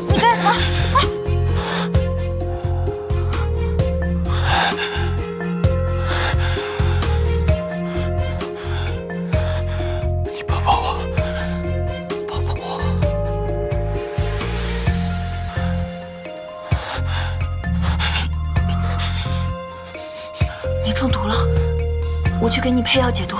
你干什么？你抱抱我，抱抱我。你中毒了，我去给你配药解毒。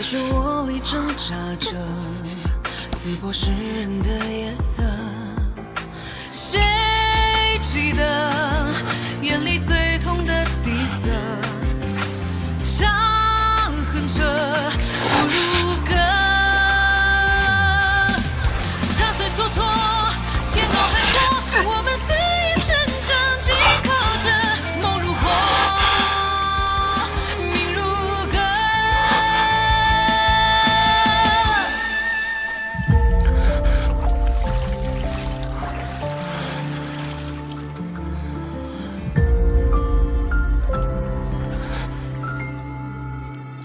漩涡里挣扎着，刺破世人的夜色。谁记得眼里最痛的底色？伤痕着不如歌。踏碎蹉跎，天高海阔，我们肆意生长，紧靠着梦如火。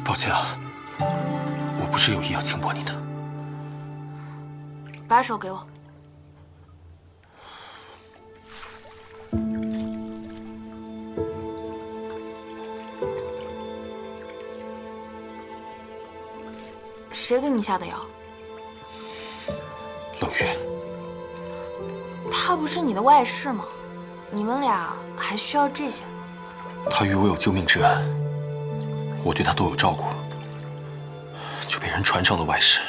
抱歉啊，我不是有意要轻薄你的。把手给我。谁给你下的药？冷月，他不是你的外室吗？你们俩还需要这些？他与我有救命之恩。 我对他都有照顾，就被人传上了外室。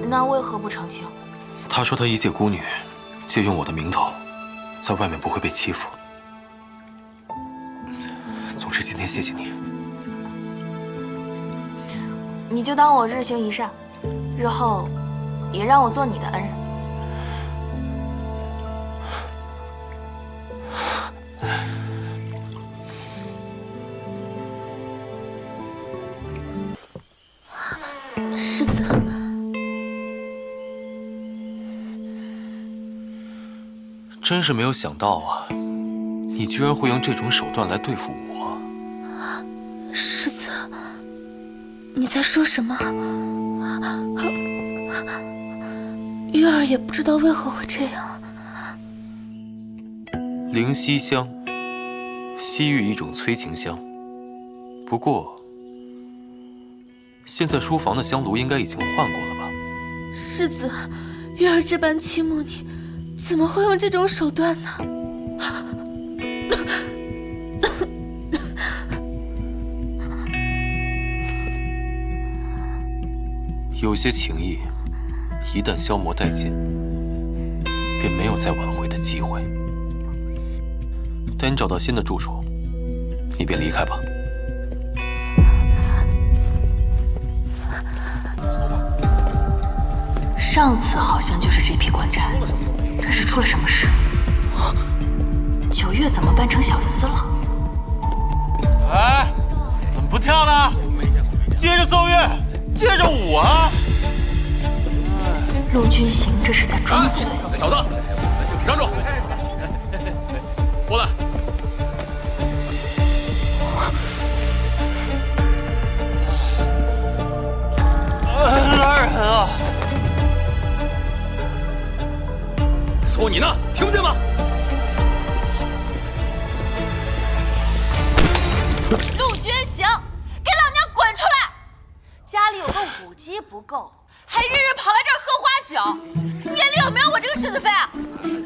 那为何不澄清？他说他一介孤女，借用我的名头，在外面不会被欺负。总之，今天谢谢你。你就当我日行一善，日后也让我做你的恩人。 世子，真是没有想到啊，你居然会用这种手段来对付我。世子，你在说什么？月儿也不知道为何会这样。灵犀香，西域一种催情香，不过。 现在书房的香炉应该已经换过了吧？世子，月儿这般倾慕你，怎么会用这种手段呢？有些情谊，一旦消磨殆尽，便没有再挽回的机会。待你找到新的住处，你便离开吧。 上次好像就是这批官差，这是出了什么事？九月怎么扮成小厮了？哎，怎么不跳呢？接着奏乐，接着舞啊！陆君行这是在装醉。小子，站住！过来。哪人啊？ 说你呢，听不见吗？陆君行，给老娘滚出来！家里有个舞姬不够，还日日跑来这儿喝花酒，你眼里有没有我这个世子妃啊？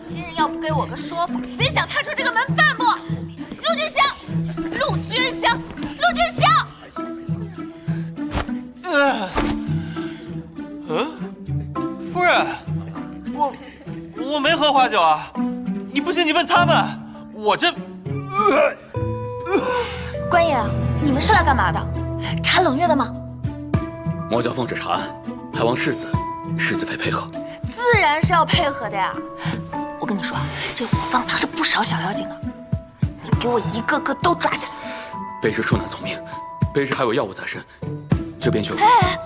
今日要不给我个说法，别想踏出这个门半步！陆君行，陆君行，陆君行！夫人，我没喝花酒啊！你不信你问他们，我这……官爷，你们是来干嘛的？查冷月的吗？毛家奉旨查案，还望世子妃配合。自然是要配合的呀！我跟你说，这五方藏着不少小妖精呢，你给我一个个都抓起来！卑职处难从命，卑职还有药物在身，这便去。哎，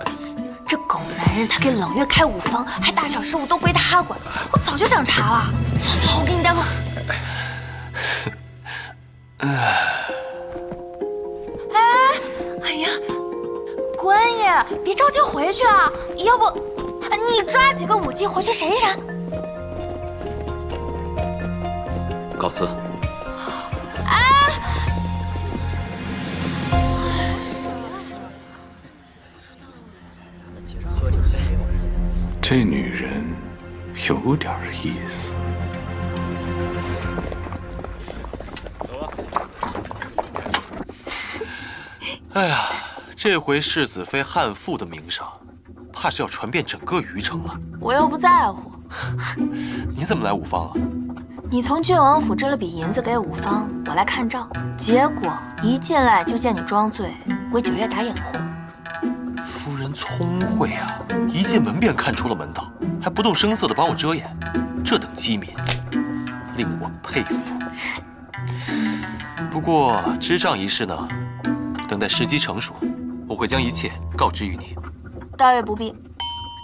这狗男人他给冷月开5方，还大小事务都归他管，我早就想查了。走走，我给你带路。哎呀，官爷，别着急回去啊，要不你抓几个武技回去闪一闪。告辞。这女人有点意思。哎呀，这回世子妃悍妇的名声，怕是要传遍整个虞城了。我又不在乎。你怎么来5方啊？你从郡王府支了笔银子给5方，我来看账，结果一进来就见你装醉，为9月打掩护。夫人聪慧啊，一进门便看出了门道，还不动声色地帮我遮掩，这等机敏，令我佩服。不过支账一事呢，等待时机成熟，我会将一切告知于你。倒也不必，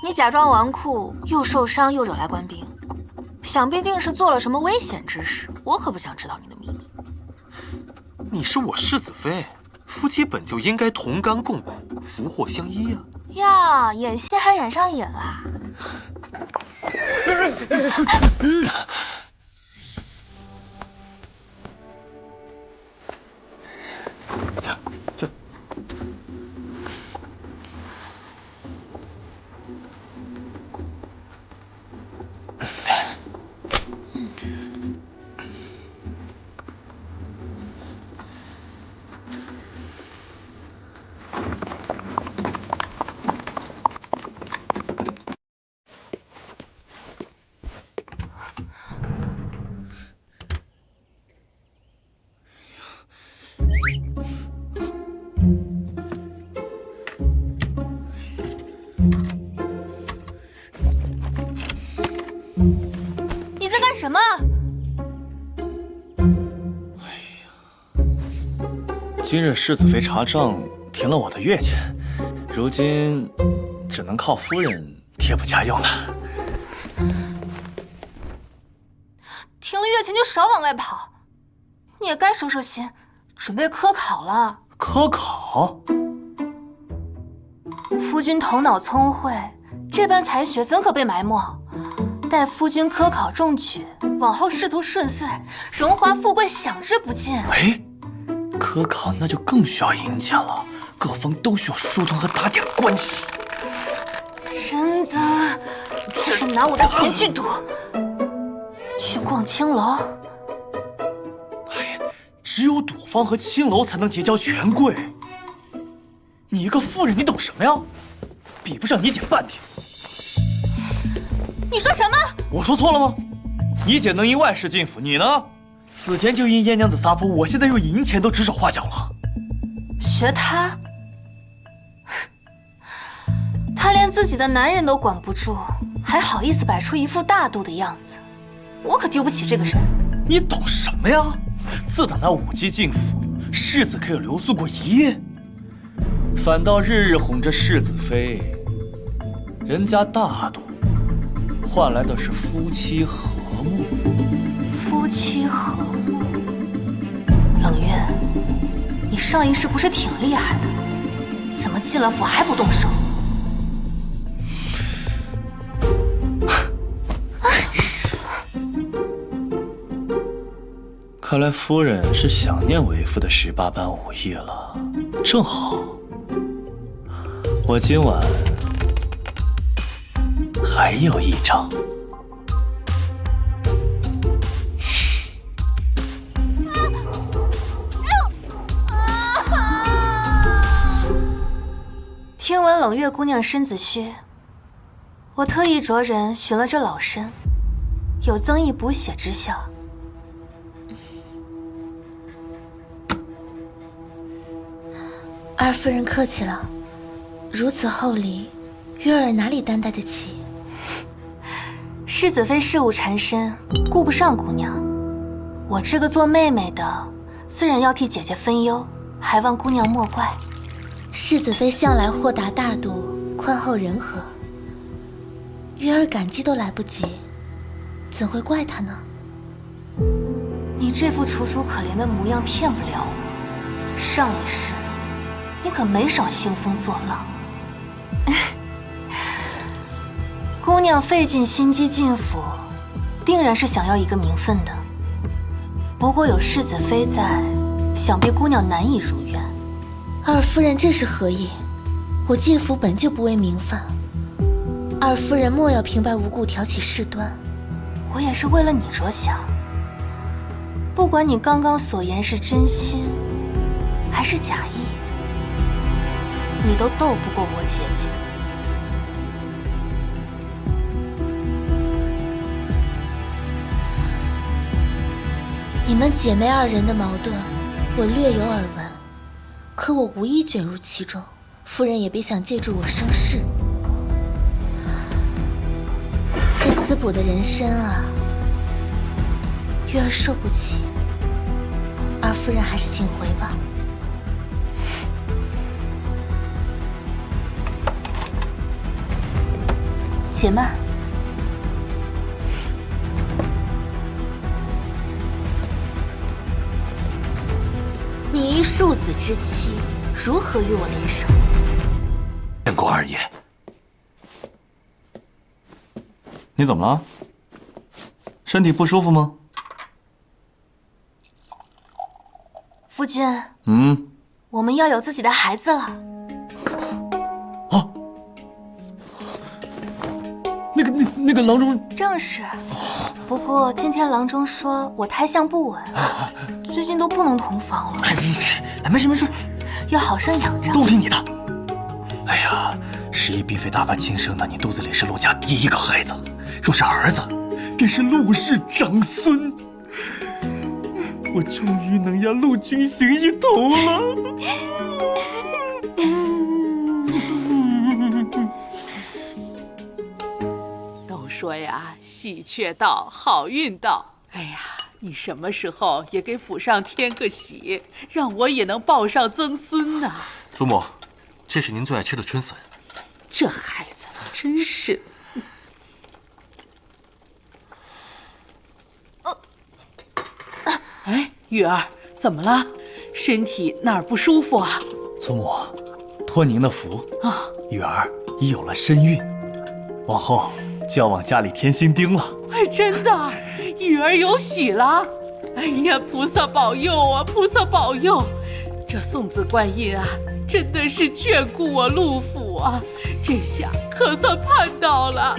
你假装纨绔，又受伤又惹来官兵，想必定是做了什么危险之事，我可不想知道你的秘密。你是我世子妃，夫妻本就应该同甘共苦，福祸相依啊！呀，演戏还演上瘾啦！你在干什么？今日世子妃查账停了我的月钱，如今只能靠夫人贴补家用了。停了月钱就少往外跑，你也该收收心，准备科考了。科考？夫君头脑聪慧，这般才学怎可被埋没？待夫君科考中举，往后仕途顺遂，荣华富贵享之不尽。哎，科考那就更需要银钱了，各方都需要疏通和打点关系。真的？是谁拿我的钱去赌？去逛青楼？只有赌坊和青楼才能结交权贵。你一个妇人，你懂什么呀？比不上你姐半点。你说什么？我说错了吗？你姐能因外事进府，你呢？此前就因燕娘子撒泼，我现在用银钱都指手画脚了。学她？她连自己的男人都管不住，还好意思摆出一副大度的样子，我可丢不起这个人。你懂什么呀？自打那武姬进府，世子可有留宿过一夜？反倒日日哄着世子妃，人家大度，换来的是夫妻和睦。夫妻和睦？冷月，你上一世不是挺厉害的，怎么进了府还不动手？看来夫人是想念为夫的18般武艺了，正好，我今晚还有一招。听闻冷月姑娘身子虚，我特意着人寻了这老参，有增益补血之效。二夫人客气了，如此厚礼，月儿哪里担待得起？世子妃事务缠身，顾不上姑娘。我这个做妹妹的，自然要替姐姐分忧，还望姑娘莫怪。世子妃向来豁达大度，宽厚仁和，月儿感激都来不及，怎会怪他呢？你这副楚楚可怜的模样骗不了我。上一世，你可没少兴风作浪。姑娘费尽心机进府，定然是想要一个名分的。不过有世子妃在，想必姑娘难以如愿。二夫人这是何意？我进府本就不为名分，二夫人莫要平白无故挑起事端。我也是为了你着想。不管你刚刚所言是真心，还是假意，你都斗不过我姐姐。你们姐妹二人的矛盾，我略有耳闻，可我无意卷入其中，夫人也别想借助我生事。这滋补的人参啊，月儿受不起，二夫人还是请回吧。且慢。你一庶子之妻，如何与我联手？见过二爷。你怎么了？身体不舒服吗？夫君，我们要有自己的孩子了。啊！那个郎中正是。不过今天郎中说我胎相不稳，最近都不能同房了。没事，要好生养着。都听你的。哎呀，十一嫔妃大哥亲生的，你肚子里是陆家第一个孩子，若是儿子，便是陆氏长孙。我终于能压陆君行一头了。都说呀，喜鹊到，好运到。哎呀，你什么时候也给府上添个喜，让我也能抱上曾孙呢？祖母，这是您最爱吃的春笋。这孩子真是。哎，玉儿，怎么了？身体哪儿不舒服啊？祖母，托您的福啊，玉儿已有了身孕，往后就要往家里添新丁了。哎，真的，玉儿有喜了。哎呀，菩萨保佑啊，菩萨保佑！这送子观音啊，真的是眷顾我陆府啊，这下可算盼到了。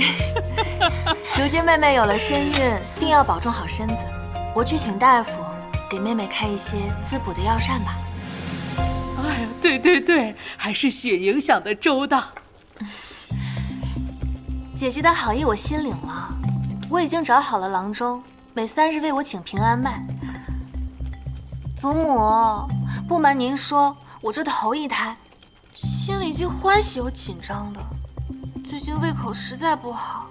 如今妹妹有了身孕，定要保重好身子。我去请大夫，给妹妹开一些滋补的药膳吧。哎呀，对，还是雪莹想的周到。姐姐的好意我心领了，我已经找好了郎中，每3日为我请平安麦。祖母，不瞒您说，我这头一胎，心里既欢喜又紧张的，最近胃口实在不好，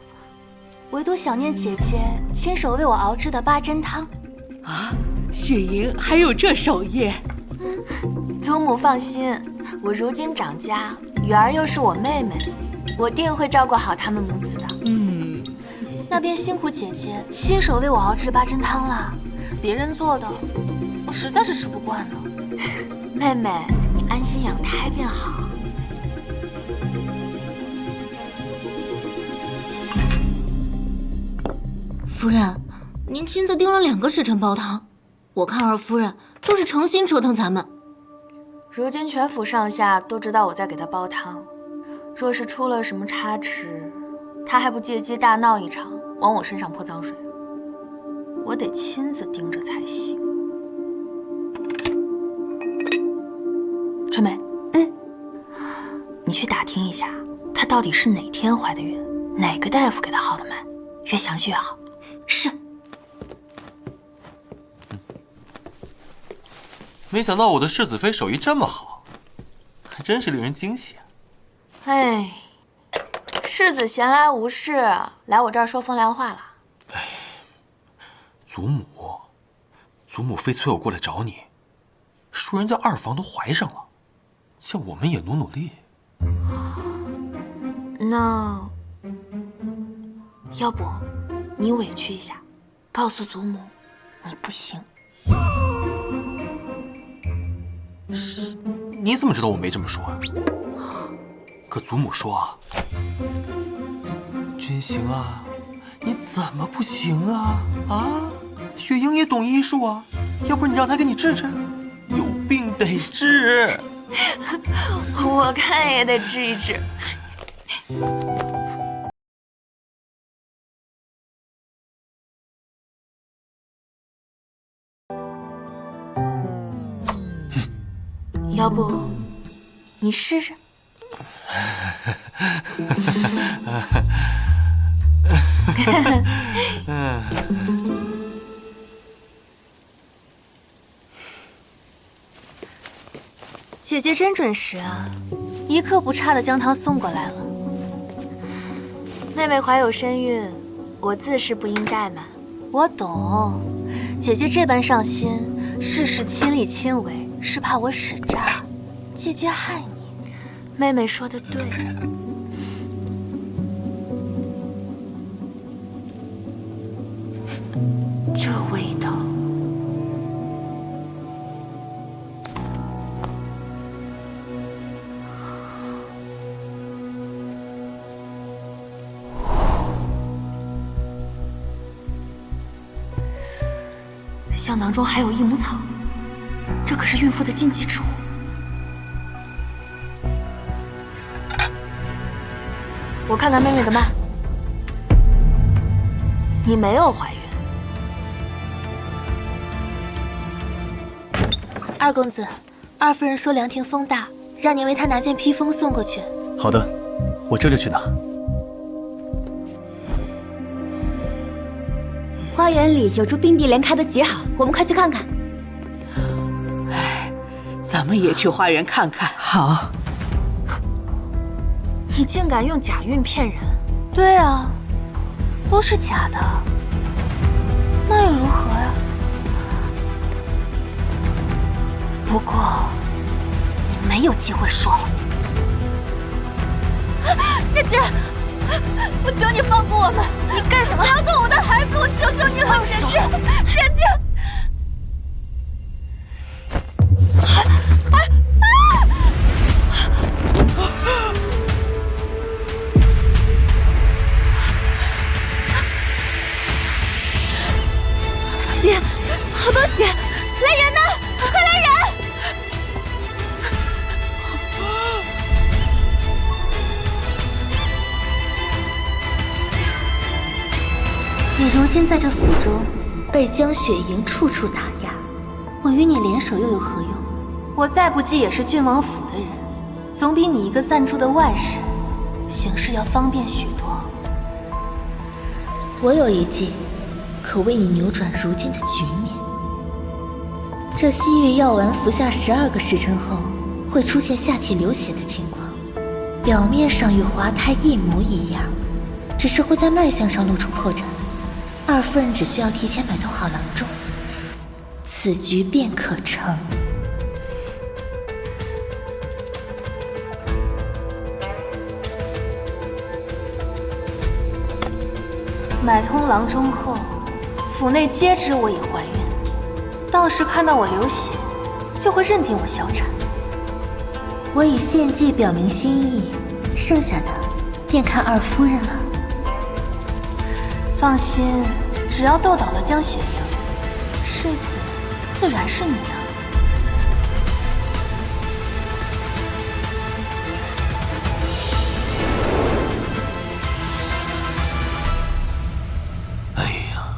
唯独想念姐姐亲手为我熬制的八珍汤。啊，雪莹还有这手艺？祖母放心，我如今长家，雨儿又是我妹妹，我定会照顾好她们母子的。那便辛苦姐姐亲手为我熬制八珍汤啦，别人做的，我实在是吃不惯呢。妹妹，你安心养胎便好。夫人，您亲自盯了2个时辰煲汤，我看二夫人就是诚心折腾咱们。如今全府上下都知道我在给她煲汤，若是出了什么差池，她还不借机大闹一场，往我身上泼脏水，我得亲自盯着才行。春梅，你去打听一下，她到底是哪天怀的孕，哪个大夫给她号的脉，越详细越好。是。没想到我的世子妃手艺这么好，还真是令人惊喜啊！哎，世子闲来无事来我这儿说风凉话了。哎，祖母非催我过来找你，说人家二房都怀上了，叫我们也努努力。那要不你委屈一下，告诉祖母你不行。你怎么知道我没这么说啊？可祖母说啊，君行啊，你怎么不行啊？啊，雪莹也懂医术啊，要不你让她给你治治，有病得治。我看也得治一治。要不你试试？姐姐真准时啊，一刻不差的将汤送过来了。妹妹怀有身孕，我自是不应怠慢。我懂，姐姐这般上心，事事亲力亲为，是怕我使诈，姐姐害你。妹妹说的对。这味道。香囊中还有益母草，这可是孕妇的禁忌之物。我看看妹妹的脉，你没有怀孕。二公子，二夫人说凉亭风大，让您为她拿件披风送过去。好的，我这就去拿。花园里有株冰地莲开得极好，我们快去看看。哎，咱们也去花园看看。好。你竟敢用假孕骗人？对啊，都是假的，那又如何呀？不过你没有机会说了。姐姐，我求你放过我们！你干什么？不要动我的孩子！我求求你了，姐姐，姐姐！血，好多血！来人呐！快来人！你如今在这府中被江雪莹处处打压，我与你联手又有何用？我再不济也是郡王府的人，总比你一个暂住的外室行事要方便许多。我有一计，可为你扭转如今的局面。这西域药丸服下12个时辰后，会出现下体流血的情况，表面上与滑胎一模一样，只是会在脉象上露出破绽。二夫人只需要提前买通好郎中，此局便可成。买通郎中后，府内皆知我已怀孕，到时看到我流血，就会认定我小产。我以献计表明心意，剩下的便看二夫人了。放心，只要斗倒了江雪莹，世子自然是你的。哎呀，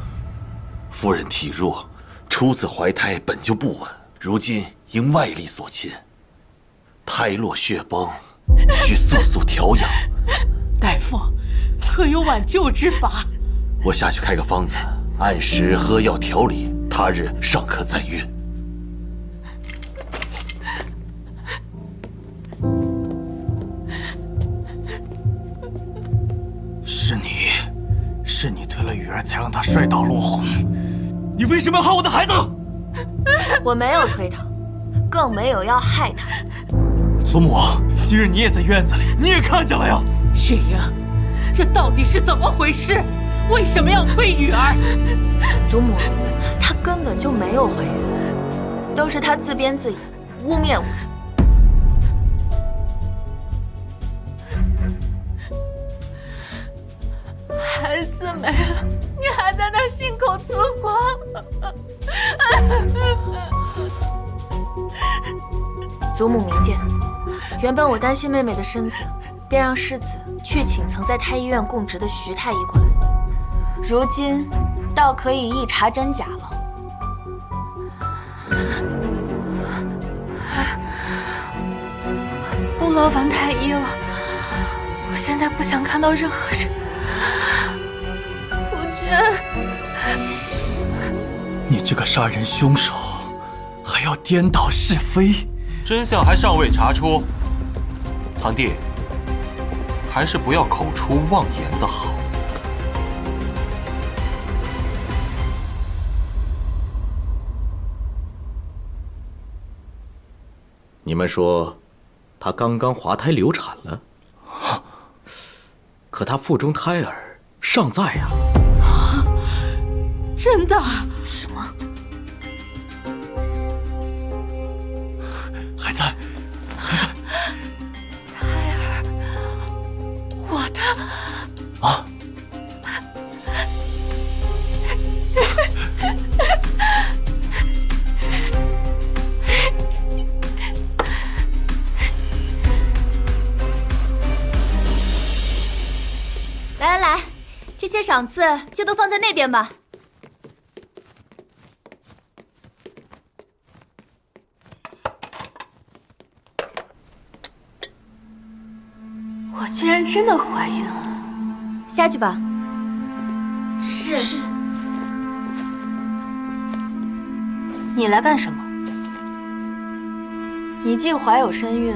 夫人体弱，初次怀胎本就不稳，如今因外力所侵，胎落血崩，需速速调养。大夫，可有挽救之法？我下去开个方子，按时喝药调理，他日尚可再孕。是你推了雨儿，才让她摔倒落红。你为什么要害我的孩子？我没有推她，更没有要害她。祖母，今日你也在院子里，你也看见了呀。雪莹，这到底是怎么回事？为什么要推雨儿？祖母，她根本就没有怀孕，都是她自编自演，污蔑我。孩子没了，你还在那儿信口雌黄。祖母明鉴，原本我担心妹妹的身子，便让世子去请曾在太医院供职的徐太医过来。如今，倒可以一查真假了。不劳烦太医了，我现在不想看到任何人。夫君，你这个杀人凶手，还要颠倒是非，真相还尚未查出，堂弟，还是不要口出妄言的好。你们说，她刚刚滑胎流产了，可她腹中胎儿尚在呀。真的？什么？还在，还在。胎儿，我的啊！来来来，这些赏赐就都放在那边吧。我居然真的怀孕了。下去吧。是。你来干什么？你既怀有身孕，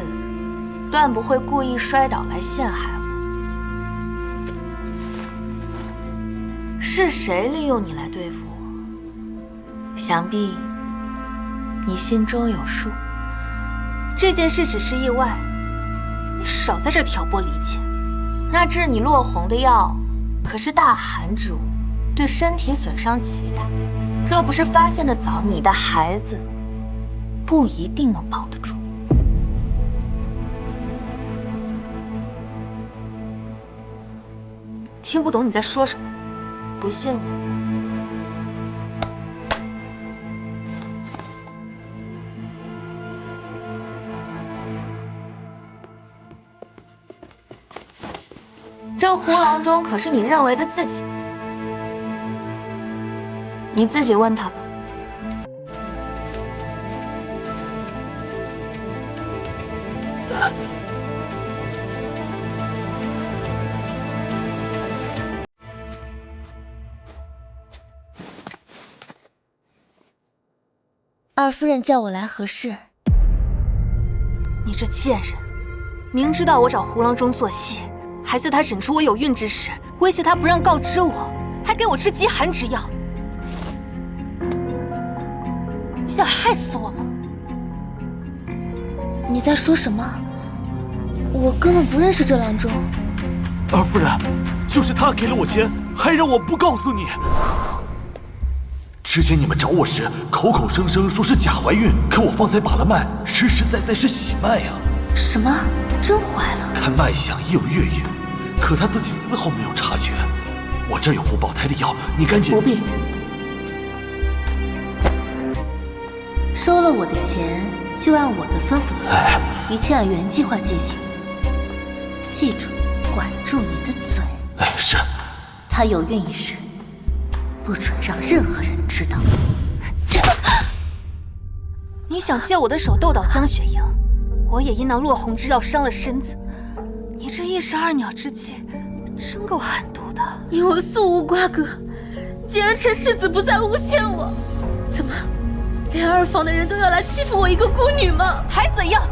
断不会故意摔倒来陷害我。是谁利用你来对付我？想必你心中有数。这件事只是意外，你少在这挑拨离间。那治你落红的药可是大寒之物，对身体损伤极大。若不是发现的早，你的孩子不一定能保得住。听不懂你在说什么？不信我。这胡郎中可是你认为的自己，你自己问他吧。二夫人叫我来何事？你这贱人，明知道我找胡郎中做戏，还在他诊出我有孕之时，威胁他不让告知我，还给我吃饥寒之药。你想害死我吗？你在说什么？我根本不认识这郎中。二夫人，就是他给了我钱，还让我不告诉你。之前你们找我时，口口声声说是假怀孕，可我方才把了脉，实实在在是喜脉呀。什么？真怀了？看脉象也有月孕，可他自己丝毫没有察觉。我这儿有副保胎的药，你赶紧。不必。收了我的钱，就按我的吩咐做，一切按原计划进行。记住，管住你的嘴。哎，是。他有孕一事，不准让任何人知道。你想借我的手斗倒江雪莹，我也因那落红之药伤了身子。你这一石二鸟之计，真够狠毒的。你我素无瓜葛，竟然趁世子不在诬陷我，怎么，连二房的人都要来欺负我一个孤女吗？还怎样？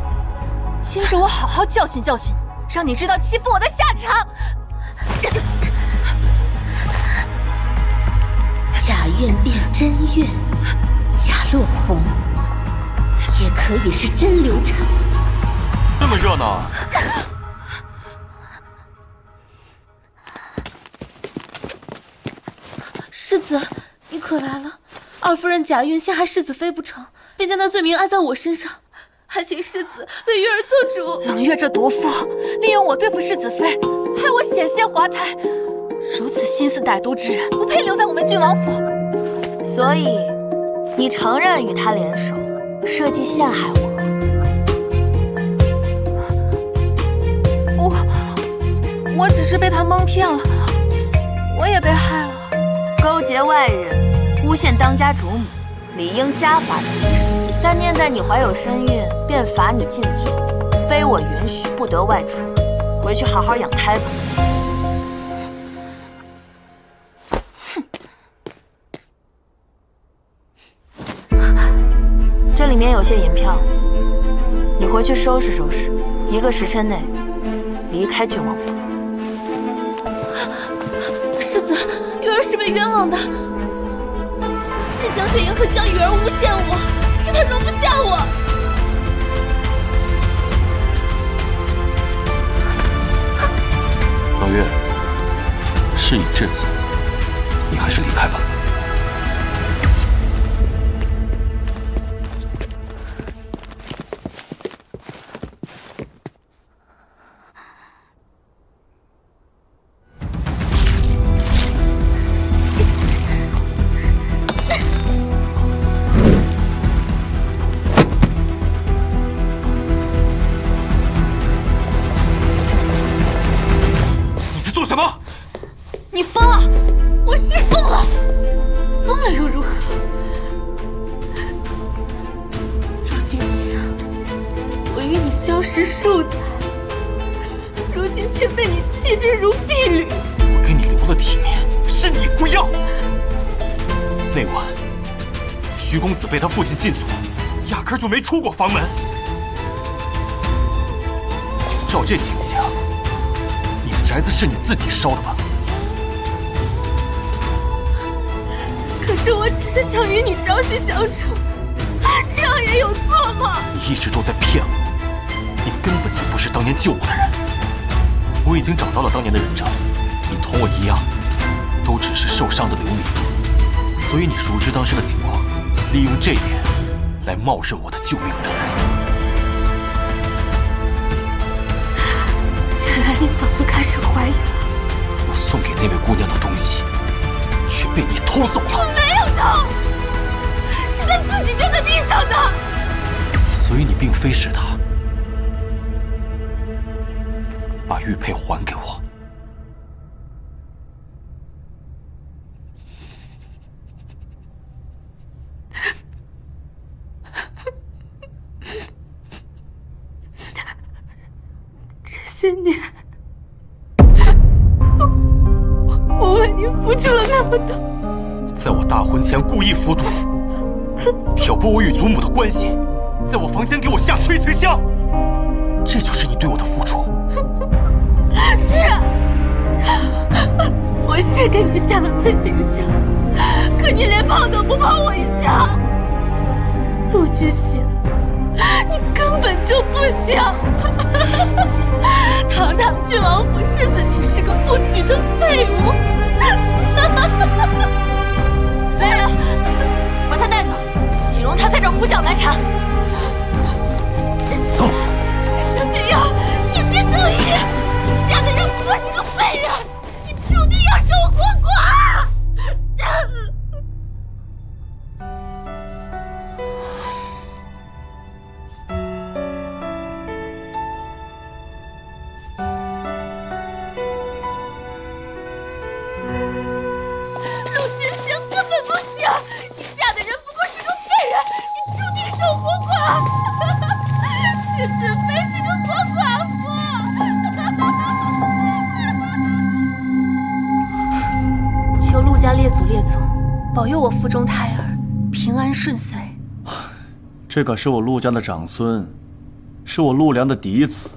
今日我好好教训教训你，让你知道欺负我的下场。假怨变真怨，假落红，也可以是真流产。这么热闹，世子，你可来了！二夫人假孕陷害世子妃不成，便将那罪名安在我身上，还请世子为月儿做主。冷月这毒妇利用我对付世子妃，害我险些滑胎，如此心思歹毒之人，不配留在我们郡王府。所以，你承认与他联手，设计陷害我？我只是被他蒙骗了，我也被害了。勾结外人，诬陷当家主母，理应家法处置。但念在你怀有身孕，便罚你禁足，非我允许，不得外出。回去好好养胎吧。这里面有些银票，你回去收拾收拾，1个时辰内离开郡王府。世子，月儿是被冤枉的，是江雪莹和江雨儿诬陷我，是她容不下我。老月，事已至此，你还是离开吧。你疯了！我是疯了，疯了又如何？陆君行，我与你相识数载，如今却被你弃之如敝履。我给你留了体面，是你不要。那晚，徐公子被他父亲禁足，压根就没出过房门。照这情形，你的宅子是你自己烧的吧？可是我只是想与你朝夕相处，这样也有错吗？你一直都在骗我，你根本就不是当年救我的人。我已经找到了当年的人证，你同我一样，都只是受伤的流民，所以你熟知当时的情况，利用这点来冒认我的救命恩人。原来你早就开始怀疑了。我送给那位姑娘的东西，却被你偷走了。我没有偷，是他自己丢在地上的。所以你并非是他，把玉佩还给我。这些年，我为你付出了那么多。在我大婚前故意服毒，挑拨我与祖母的关系，在我房间给我下催情香，这就是你对我的付出。是，我是给你下了催情香，可你连碰都不碰我一下。陆君行，你根本就不想。堂堂郡王府视自己是个不举的废物。来人，把他带走，岂容他在这胡搅蛮缠。走。江雪莹，你别得意，你嫁的人不过是个废人，你注定要守活寡。世子妃是个活寡妇。求陆家列祖列宗保佑我腹中胎儿平安顺遂。这可是我陆家的长孙，是我陆良的嫡子。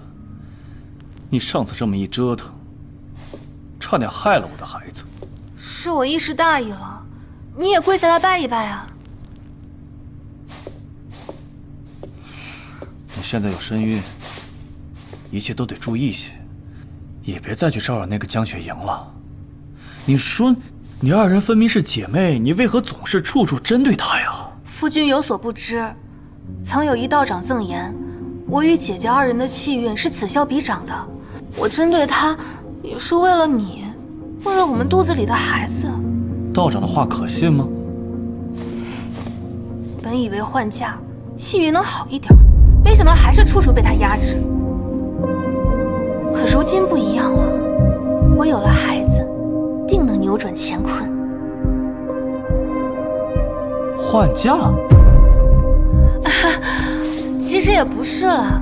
你上次这么一折腾，差点害了我的孩子。是我一时大意了，你也跪下来拜一拜啊。你现在有身孕，一切都得注意些，也别再去招惹那个江雪莹了。你说，你二人分明是姐妹，你为何总是处处针对她呀？夫君有所不知，曾有一道长赠言，我与姐姐二人的气运是此消彼长的。我针对她，也是为了你，为了我们肚子里的孩子。道长的话可信吗？本以为换嫁，气运能好一点，没想到还是处处被他压制。可如今不一样了，我有了孩子，定能扭转乾坤。换嫁？其实也不是了，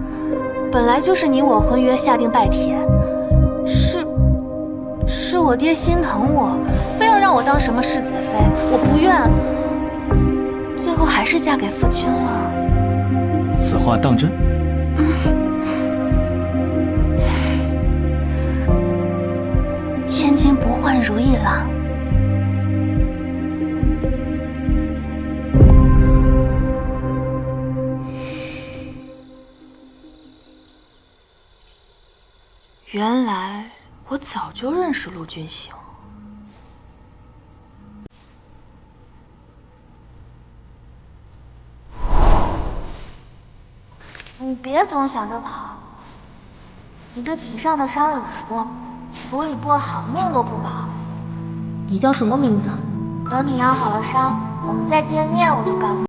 本来就是你我婚约下定拜帖，是我爹心疼我，非要让我当什么世子妃，我不愿，最后还是嫁给夫君了。此话当真？千金不换如意郎。原来我早就认识陆君行。你别总想着跑，你这体上的伤有多，处理不好命都不保。你叫什么名字？等你养好了伤，我们再见面，我就告诉你。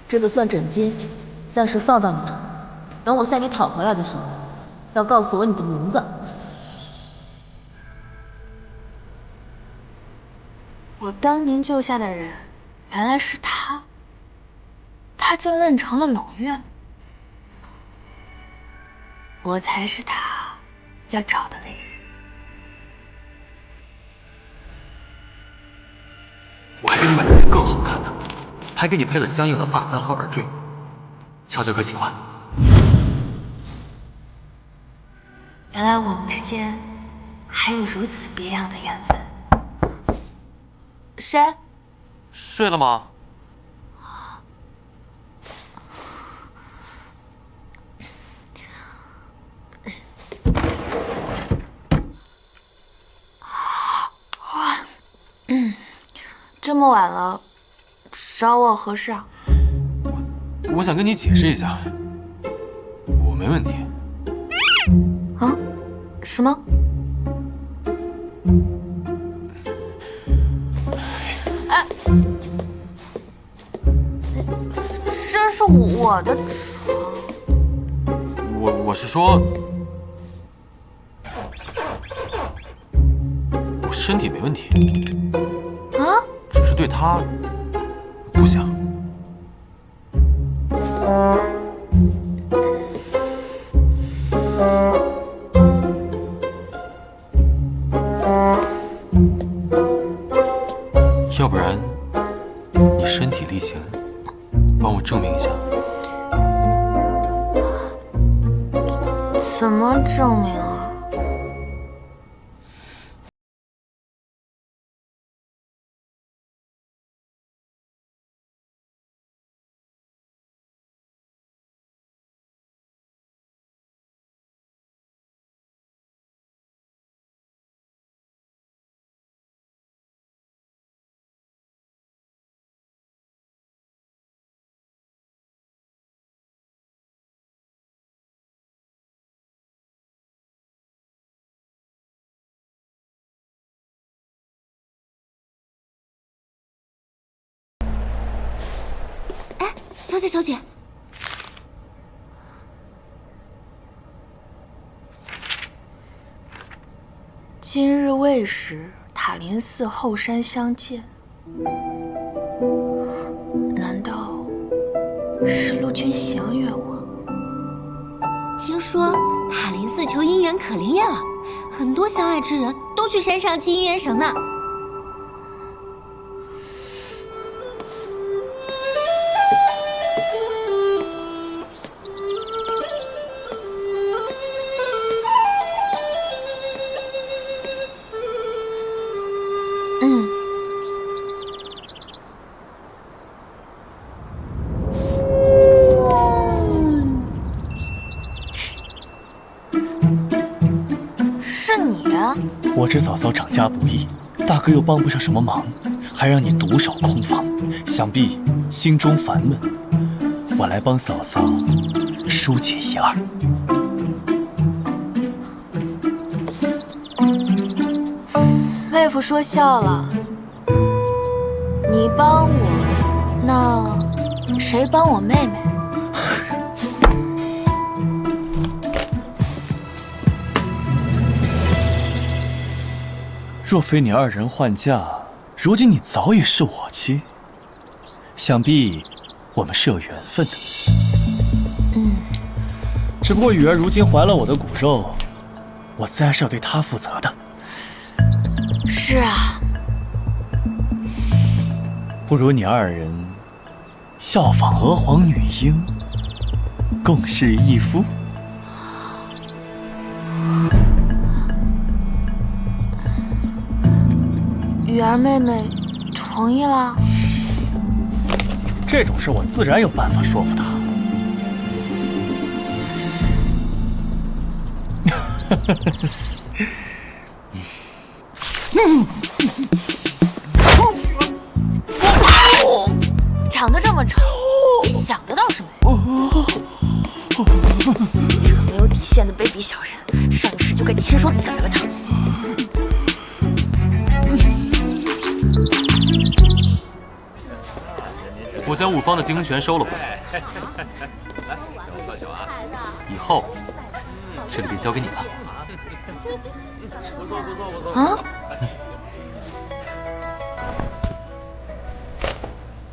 这个算枕巾，暂时放到你这儿。等我向你讨回来的时候，要告诉我你的名字。我当年救下的人，原来是他。他竟认成了冷月，我才是他要找的那个人。我还给你买了件更好看的，还给你配了相应的发簪和耳坠，乔乔可喜欢？原来我们之间还有如此别样的缘分。谁？睡了吗？这么晚了，找我何事啊？我想跟你解释一下，我没问题。啊？什么？哎，这是我的床。我是说，我身体没问题。啊？只是对他不想。要不然，你身体力行，帮我证明一下。怎么证明啊？小姐，小姐，今日未时，塔林寺后山相见，难道是陆君行约我？听说塔林寺求姻缘可灵验了，很多相爱之人都去山上系姻缘绳呢。是你，我知嫂嫂长家不易，大哥又帮不上什么忙，还让你独守空房，想必心中烦闷。我来帮嫂嫂疏解一二。妹夫说笑了，你帮我，那谁帮我妹妹？若非你二人换嫁，如今你早已是我妻。想必我们是有缘分的。只不过雨儿如今怀了我的骨肉，我自然是要对她负责的。是啊，不如你二人效仿娥皇女英，共侍一夫。雨儿妹妹同意了。这种事我自然有办法说服她。长得这么丑，你想得到什么？这个没有底线的卑鄙小人，上一世就该亲手宰了他。我将五方的经权收了回来，以后这里便交给你了。啊？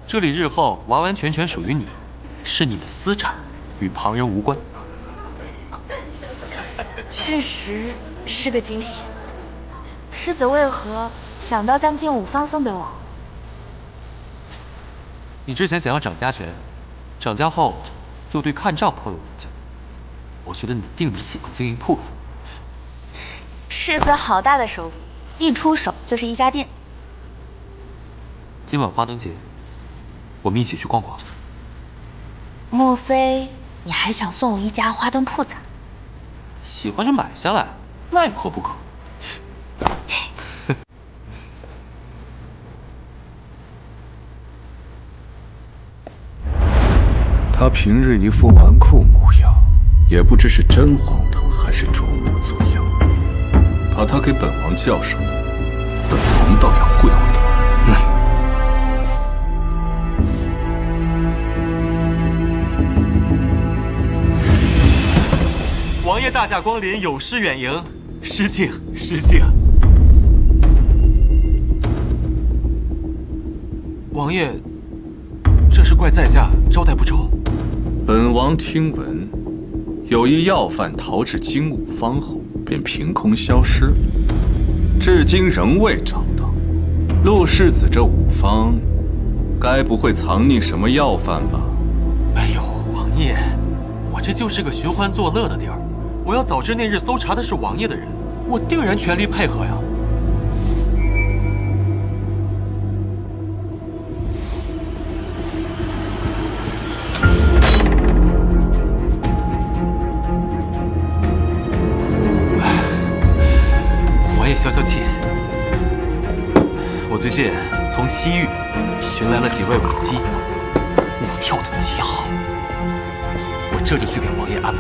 这里日后完完全全属于你，是你的私产，与旁人无关。确实是个惊喜。世子为何想到将近五方送给我？你之前想要掌家权，掌家后又对看照颇有意见，我觉得你定你喜欢经营铺子。世子好大的手笔，一出手就是一家店。今晚花灯节，我们一起去逛逛。莫非你还想送我一家花灯铺子？喜欢就买下来，那有何不可？他平日一副纨绔模样，也不知是真荒唐还是装模作样。把他给本王叫上来，本王倒要会会他。王爷大驾光临，有失远迎，失敬失敬。王爷，这是怪在下招待不周。本王听闻，有一要犯逃至金武方后，便凭空消失，至今仍未找到。陆世子这武方，该不会藏匿什么要犯吧？哎呦，王爷，我这就是个寻欢作乐的地儿。我要早知那日搜查的是王爷的人，我定然全力配合呀。王爷消消气，我最近从西域寻来了几位舞姬，舞跳得极好，我这就去给王爷安排。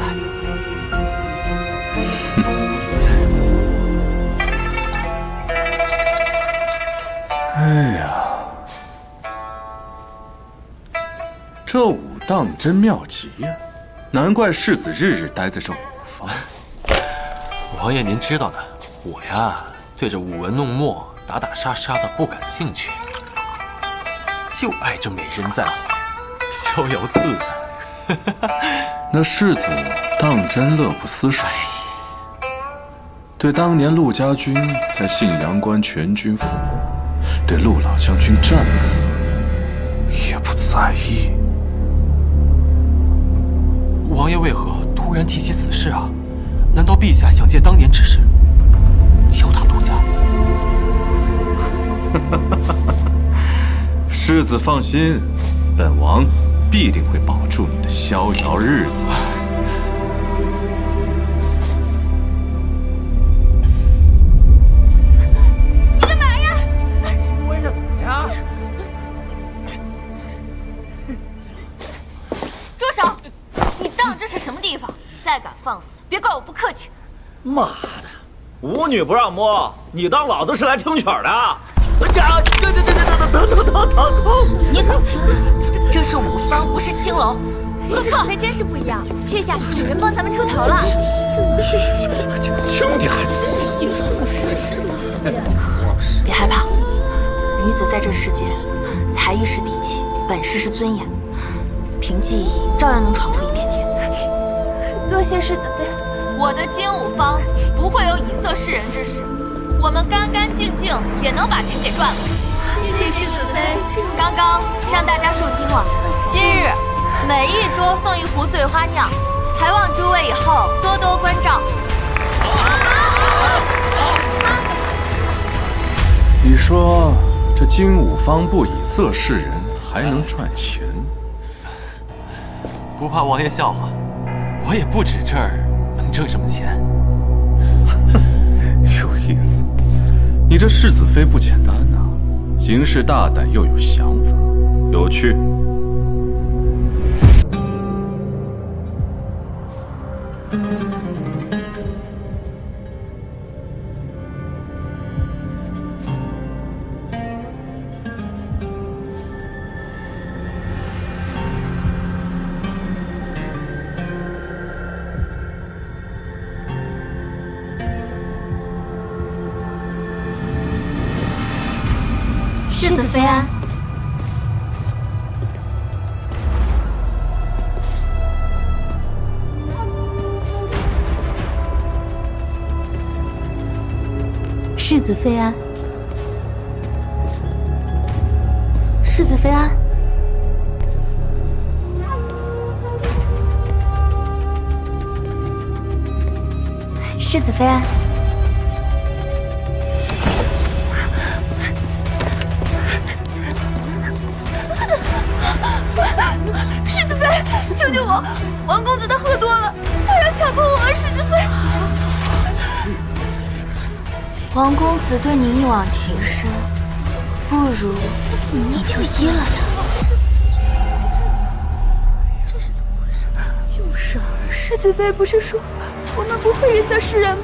哎呀，这武当真妙极呀！难怪世子日日待在这武房。王爷您知道的，我呀对这舞文弄墨、打打杀杀的不感兴趣，就爱这美人在怀，逍遥自在。那世子当真乐不思蜀，对当年陆家军在信阳关全军覆没，对陆老将军战死也不在意。王爷为何突然提起此事啊？难道陛下想借当年之事敲打陆家？世子放心，本王必定会保住你的逍遥日子。别怪我不客气。妈的，舞女不让摸，你当老子是来听曲儿的？你搞清楚，这是五方，不是青楼。送客。还真是不一样，这下有人帮咱们出头了。轻点。别害怕，女子在这世间，才艺是底气，本事是尊严，凭技艺照样能闯出一片天。多谢世子妃。我的金五方不会有以色示人之事，我们干干净净也能把钱给赚了。谢谢世子妃。刚刚让大家受惊了，今日每一桌送一壶醉花酿，还望诸位以后多多关照。你说这金五方不以色示人，还能赚钱？不怕王爷笑话，我也不止这儿能挣什么钱。有意思，你这世子妃不简单啊，行事大胆又有想法，有趣。世子妃安。世子妃安。世子妃安。世子妃安。世子妃，救救我！王公子他喝多了，他要强迫我。世子妃，王公子对你一往情深，不如你就依了他。这是怎么回事？就是啊，世子妃不是说我们不会以色示人吗？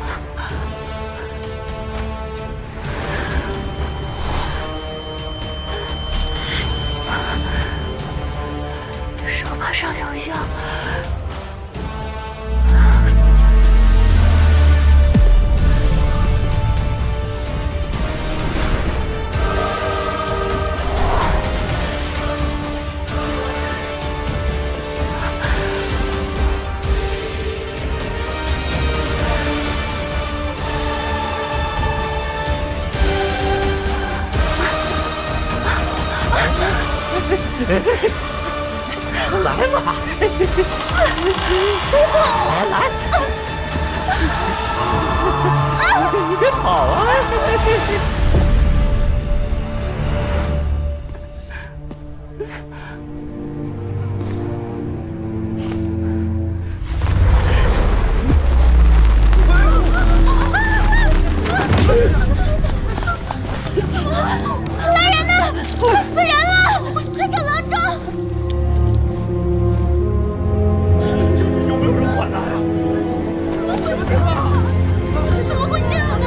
手把上有药。来吧，来，你别跑啊！来人呐！快死人了！快叫郎中！有没有人管他呀？怎么会这样呢？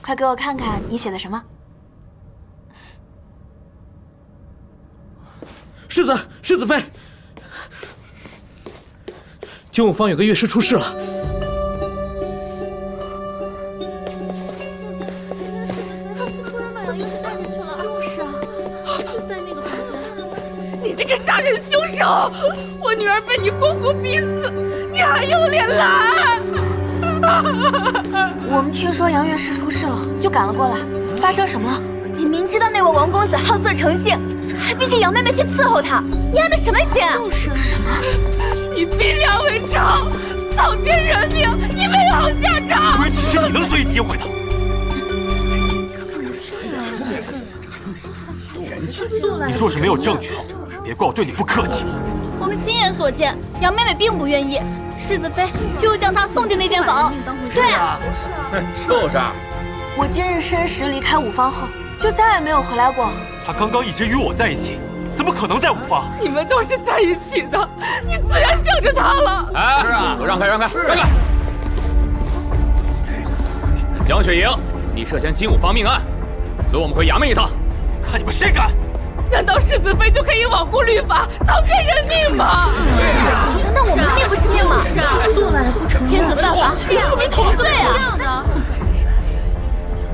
快给我看看你写的什么。世子妃，金五方有个乐师出事了。你这个杀人凶手！我女儿被你活活逼死，你还有脸来？我们听说杨乐师出事了，就赶了过来。发生什么了？你明知道那位王公子好色成性，还逼着杨妹妹去伺候他，你安的什么心？什么？你逼良为娼，草菅人命，你没有好下场！夫人岂是你能随意诋毁他？你若是没有证据，别怪我对你不客气。我们亲眼所见，杨妹妹并不愿意。世子妃却又将她送进那间房。对啊，是不是？我今日申时离开五方后，就再也没有回来过。他刚刚一直与我在一起，怎么可能在五方？你们都是在一起的，你自然向着他了。哎，是啊，都让开，让开，让开！江雪莹，你涉嫌金五方命案，随我们回衙门一趟。看你们谁敢！难道世子妃就可以罔顾律法，草菅人命吗？难道我们命不是命吗？天子犯法，与庶民同罪啊！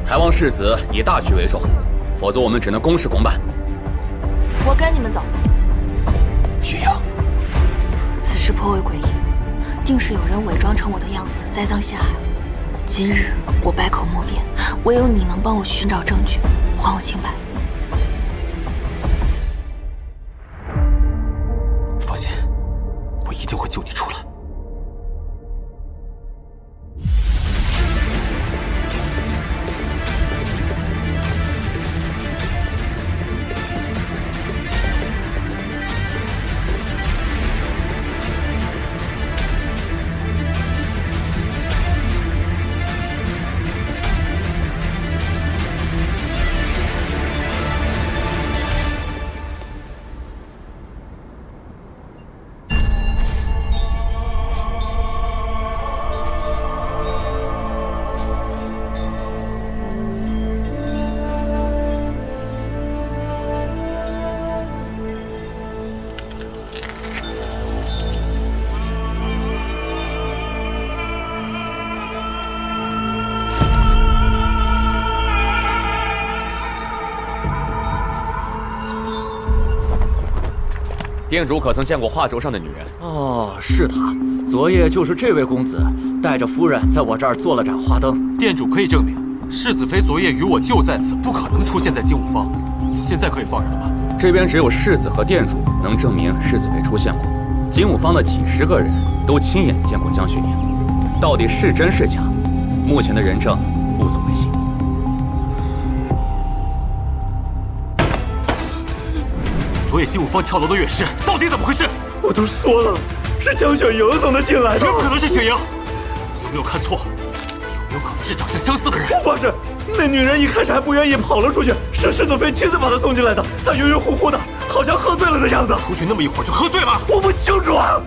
还望世子以大局为重，否则我们只能公事公办。我跟你们走。雪莹，此事颇为诡异，定是有人伪装成我的样子栽赃陷害。今日我百口莫辩，唯有你能帮我寻找证据，还我清白。放心，我一定会救你出来。店主可曾见过画轴上的女人？哦，是他。昨夜就是这位公子带着夫人在我这儿做了盏花灯。店主可以证明，世子妃昨夜与我就在此，不可能出现在金五方。现在可以放人了吧？这边只有世子和店主能证明世子妃出现过。金五方的几十个人都亲眼见过江雪莹，到底是真是假？目前的人证不足为信。昨夜金五方跳楼的乐师到底怎么回事？我都说了，是江雪莹送他进来的。绝不可能是雪莹！有没有看错？有没有可能是长相相似的人？我发誓，那女人一开始还不愿意，跑了出去，是世子妃亲自把她送进来的。她晕晕乎乎的，好像喝醉了的样子。出去那么一会儿就喝醉了？我不清楚啊！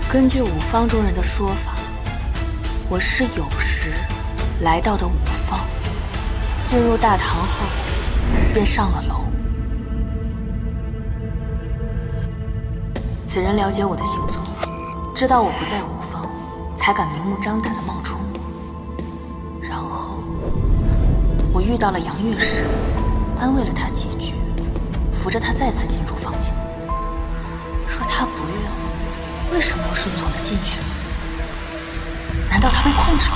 根据五方中人的说法，我是有时来到的五方，进入大堂后便上了楼。此人了解我的行踪，知道我不在五方，才敢明目张胆地冒充我。然后我遇到了杨乐时，安慰了他几句，扶着他再次进入房间，说他不愿，为什么又顺从地进去了？难道他被控制了？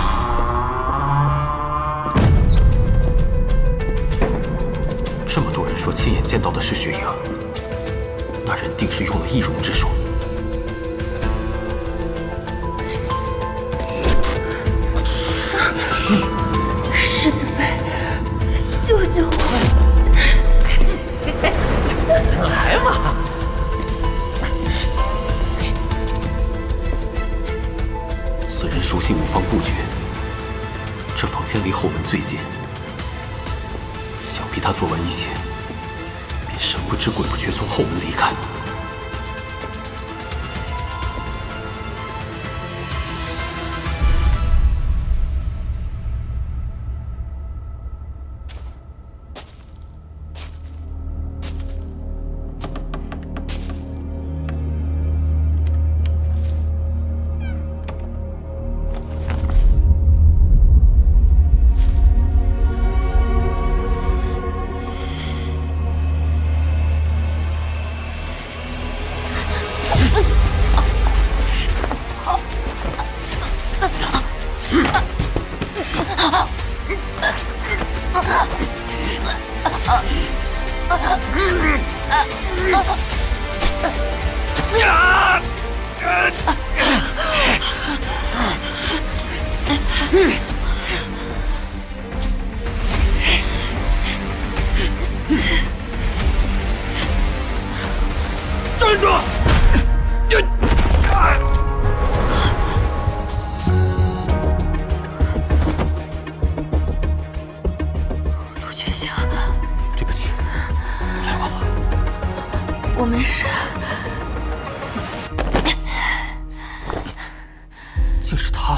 这么多人说亲眼见到的是雪莹，那人定是用了易容之术。世子妃，救救我！来嘛！此人熟悉五方布局，这房间离后门最近，想必他做完一切，便神不知鬼不觉从后门离开。站住！竟是他，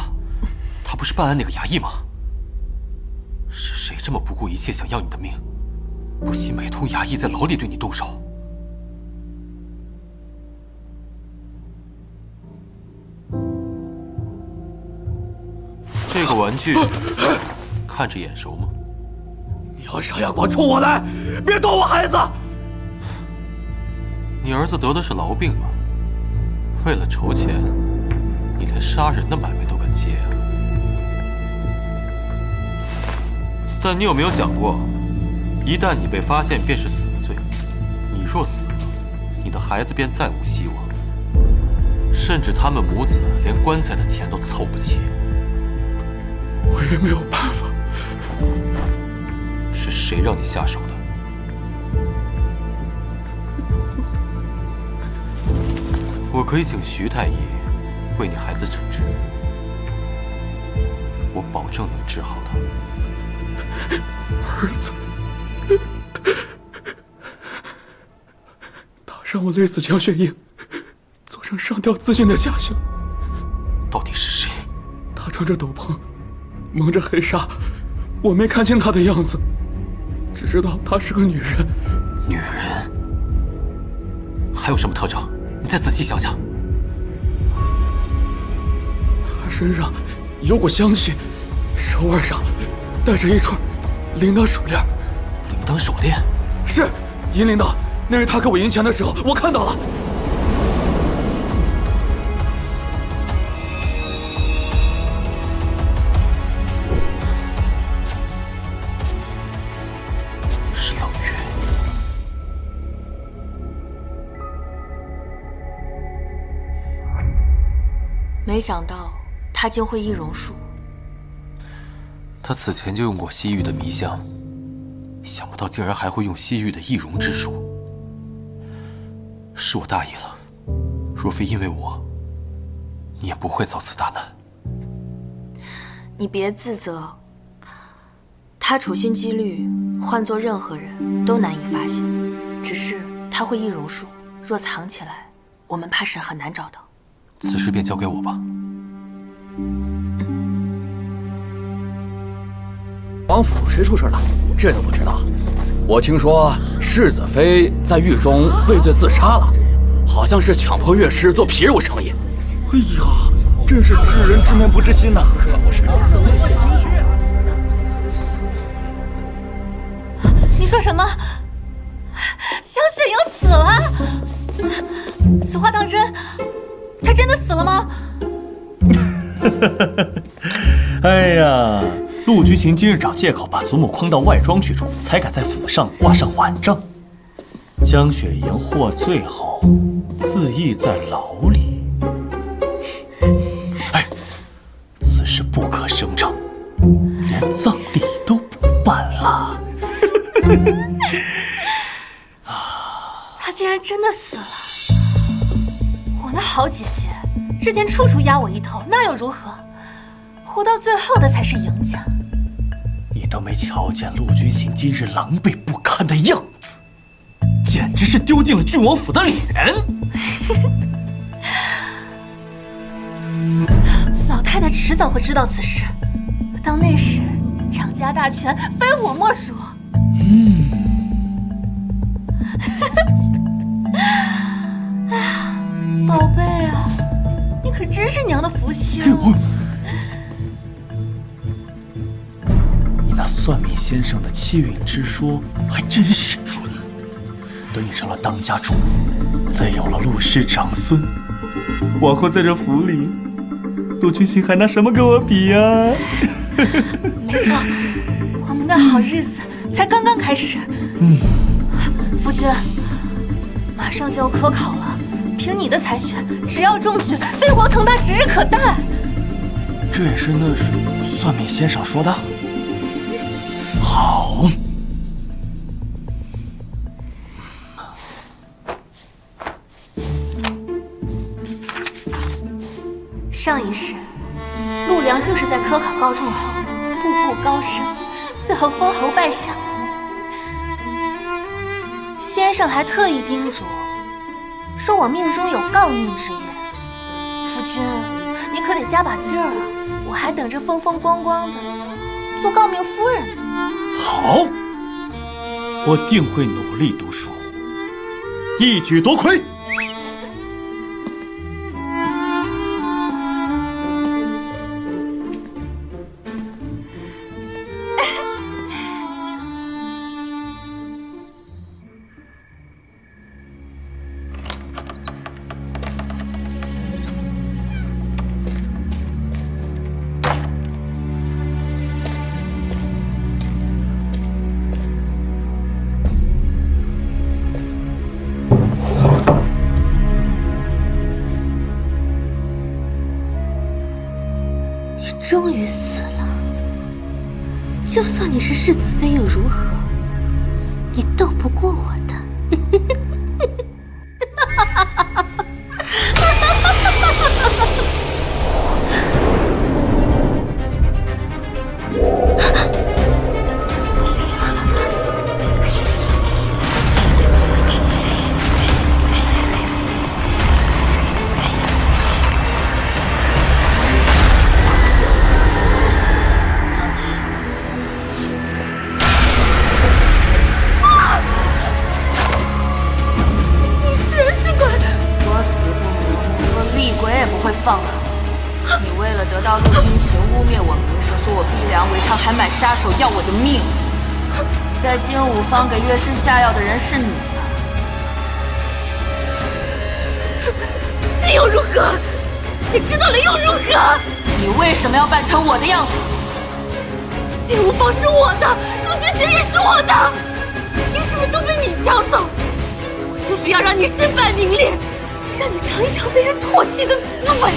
他不是办案那个衙役吗？是谁这么不顾一切想要你的命，不惜买通衙役在牢里对你动手？这个玩具看着眼熟吗？你要杀要给我冲我来，别动我孩子！你儿子得的是痨病吧？为了筹钱，你连杀人的买卖都敢接啊！但你有没有想过，一旦你被发现，便是死罪。你若死了，你的孩子便再无希望，甚至他们母子连棺材的钱都凑不齐。我也没有办法。是谁让你下手的？我可以请徐太医为你孩子诊治，我保证能治好他。儿子，他让我累死江雪英，做成上吊自尽的假象。到底是谁？他穿着斗篷，蒙着黑纱，我没看清他的样子，只知道她是个女人。女人？还有什么特征？你再仔细想想。她身上有股香气，手腕上戴着一串铃铛手链。铃铛手链？是银铃铛，那是他给我银钱的时候，我看到了。是冷月。没想到他竟会易容术。他此前就用过西域的迷香，想不到竟然还会用西域的易容之术。是我大意了，若非因为我，你也不会遭此大难。你别自责，他处心积虑，换做任何人都难以发现。只是他会易容术，若藏起来，我们怕是很难找到。此事便交给我吧。王府谁出事了？这都不知道。我听说世子妃在狱中畏罪自杀了，好像是强迫乐师做皮肉生意。哎呀，真是知人知面不知心呐！可不是。你说什么？江雪莹死了？此话当真？她真的死了吗？哎呀，陆居行今日找借口把祖母诓到外庄去住，才敢在府上挂上晚帐。江雪莹获罪后，自缢在牢里。哎，此事不可声张，连葬礼都不办了。她竟然真的死了！我那好姐姐之前处处压我一头，那又如何？活到最后的才是赢家。你都没瞧见陆君行今日狼狈不堪的样子，简直是丢尽了郡王府的脸。老太太迟早会知道此事，到那时掌家大权非我莫属。哎呀，宝贝啊，你可真是娘的福星啊！你那算命先生的七运之说还真是准。等你成了当家主母，再有了陆氏长孙，往后在这府里，陆君行还拿什么跟我比呀？没错，我们的好日子才刚刚开始。夫君，马上就要科考了，凭你的才学，只要中举，飞黄腾达指日可待。这也是那算命先生说的。好。上一世，陆良就是在科考告中后，步步高升，最后封侯拜相。先生还特意叮嘱，说我命中有诰命之月。夫君，你可得加把劲儿啊！我还等着风风光光的做诰命夫人呢。好，我定会努力读书，一举夺魁。终于死了，就算你是世子妃又如何？你斗不过我的。放了你！为了得到陆君行污蔑我名声，说我逼良为娼，还买杀手要我的命。在精武坊给乐师下药的人是你吧？是又如何？你知道了又如何？你为什么要扮成我的样子？精武坊是我的，陆君行也是我的，凭什么都被你抢走？我就是要让你身败名裂，让你尝一尝被人唾弃的滋味。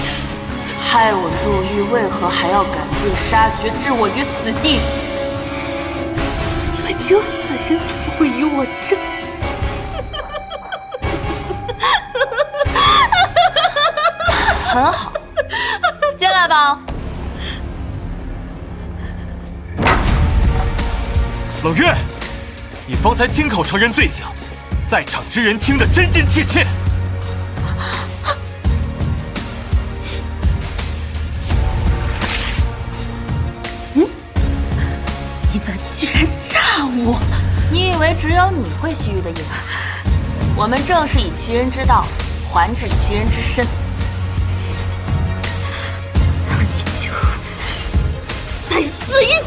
害我入狱，为何还要赶尽杀绝，置我于死地？因为只有死人才不会与我争。很好，进来吧。冷月，你方才亲口承认罪行，在场之人听得真真切切。你们居然诈我！你以为只有你会西域的隐瞒？我们正是以其人之道还治其人之身。那你就再死一次！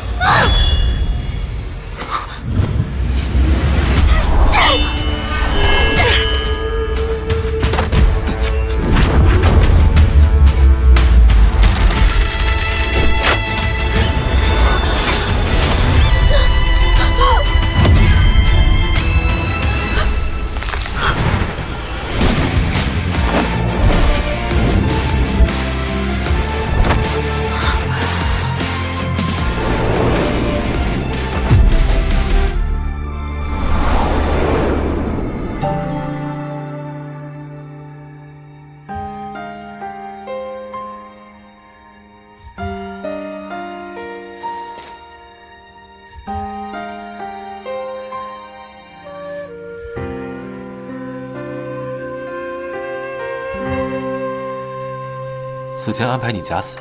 此前安排你假死，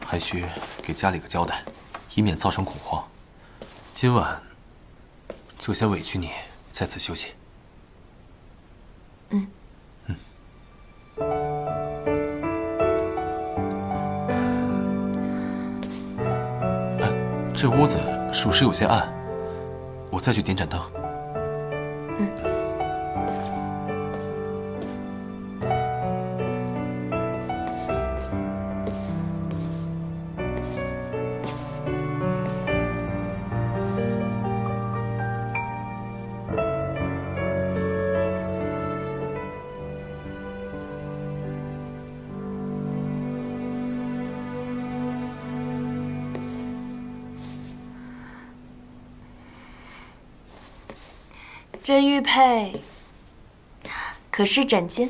还需给家里个交代，以免造成恐慌。今晚就先委屈你在此休息。这屋子属实有些暗，我再去点盏灯。这玉佩可是枕巾？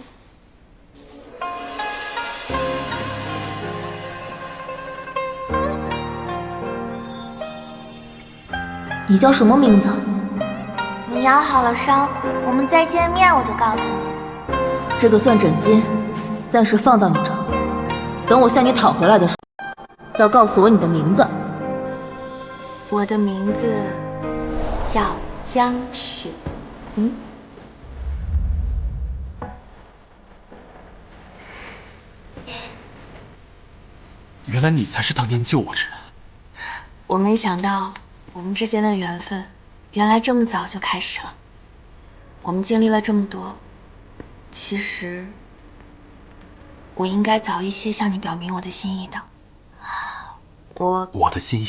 你叫什么名字？你养好了伤，我们再见面我就告诉你。这个算枕巾，暂时放到你这儿。等我向你讨回来的时候，要告诉我你的名字。我的名字叫江雪。原来你才是当年救我之人。我没想到我们之间的缘分，原来这么早就开始了。我们经历了这么多，其实我应该早一些向你表明我的心意的。我的心意